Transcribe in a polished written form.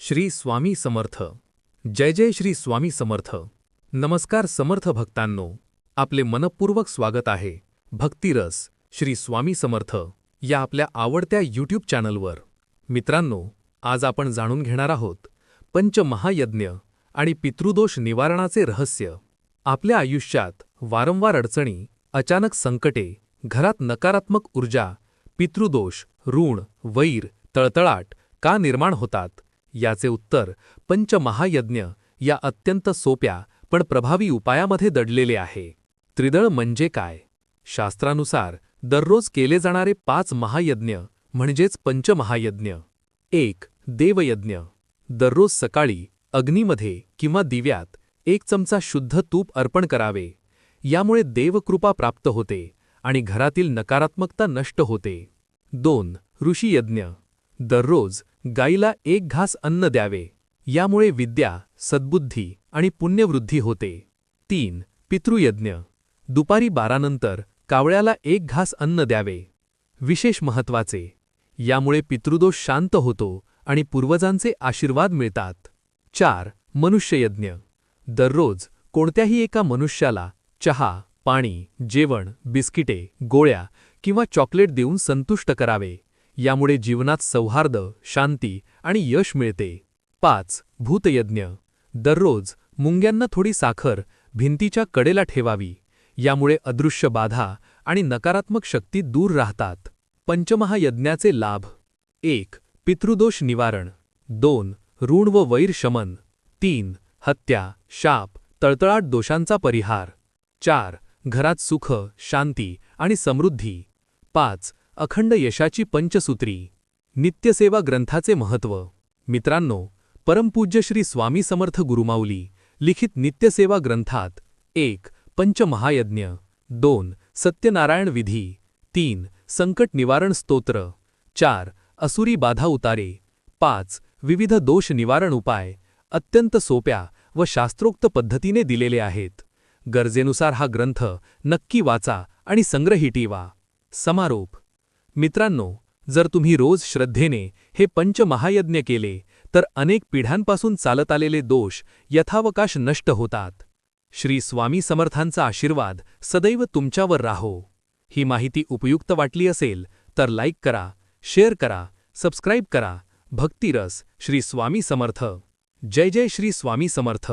श्री स्वामी समर्थ. जय जय श्री स्वामी समर्थ. नमस्कार समर्थ भक्तांनो, आपले मनपूर्वक स्वागत आहे भक्तिरस श्री स्वामी समर्थ या आपल्या आवडत्या यूट्यूब चॅनलवर. मित्रांनो, आज आपण जाणून घेणार आहोत पंचमहायज्ञ आणि पितृदोष निवारणाचे रहस्य. आपल्या आयुष्यात वारंवार अडचणी, अचानक संकटे, घरात नकारात्मक ऊर्जा, पितृदोष, ऋण, वैर, तळतळाट का निर्माण होतात, याचे उत्तर पंचमहायज्ञ या अत्यंत सोप्या पण प्रभावी उपायामध्ये दडलेले आहे. त्रिदळ म्हणजे काय? शास्त्रानुसार दररोज केले जाणारे 5 महायज्ञ म्हणजेच पंचमहायज्ञ. 1. देवयज्ञ. दररोज सकाळी अग्नीमध्ये किंवा दिव्यात 1 चमचा शुद्ध तूप अर्पण करावे. यामुळे देवकृपा प्राप्त होते आणि घरातील नकारात्मकता नष्ट होते. 2. ऋषीयज्ञ. दररोज गाईला 1 घास अन्न द्यावे. यामुळे विद्या, सद्बुद्धी आणि पुण्यवृद्धी होते. 3. पितृयज्ञ. दुपारी 12 नंतर कावळ्याला 1 घास अन्न द्यावे. विशेष महत्त्वाचे, यामुळे पितृदोष शांत होतो आणि पूर्वजांचे आशीर्वाद मिळतात. 4. मनुष्ययज्ञ. दररोज कोणत्याही एका मनुष्याला चहा, पाणी, जेवण, बिस्किटे, गोळ्या किंवा चॉकलेट देऊन संतुष्ट करावे. यामुळे जीवनात सौहार्द, शांती आणि यश मिळते. 5. भूतयज्ञ. दररोज मुंग्यांना थोडी साखर भिंतीच्या कडेला ठेवावी. यामुळे अदृश्य बाधा आणि नकारात्मक शक्ती दूर राहतात. पंचमहायज्ञाचे लाभ. 1. पितृदोष निवारण. 2. ऋण व वैर शमन. 3. हत्या, शाप, तळतळाट दोषांचा परिहार. 4. घरात सुख, शांती आणि समृद्धी. 5. अखंड यशाची पंचसूत्री. नित्यसेवा ग्रंथाचे महत्त्व. मित्रांनो, परमपूज्य श्री स्वामी समर्थ गुरुमाऊली लिखित नित्यसेवा ग्रंथात 1. पंचमहायज्ञ. 2. सत्यनारायण विधी. 3. संकट निवारण स्तोत्र. 4. असुरी बाधा उतारे. 5. विविध दोष निवारण उपाय अत्यंत सोप्या व शास्त्रोक्त पद्धतीने दिलेले आहेत. गरजेनुसार हा ग्रंथ नक्की वाचा आणि संग्रही ठेवा. समारोप. मित्रांनो, जर तुम्ही रोज श्रद्धेने हे पंचमहायज्ञ केले तर अनेक पिढ्यांपासून चालत आलेले दोष यथावकाश नष्ट होतात. श्री स्वामी समर्थांचा आशीर्वाद सदैव तुमच्यावर राहो. ही माहिती उपयुक्त वाटली असेल तर लाईक करा, शेअर करा, सबस्क्राईब करा. भक्तिरस श्री स्वामी समर्थ. जय जय श्री स्वामी समर्थ.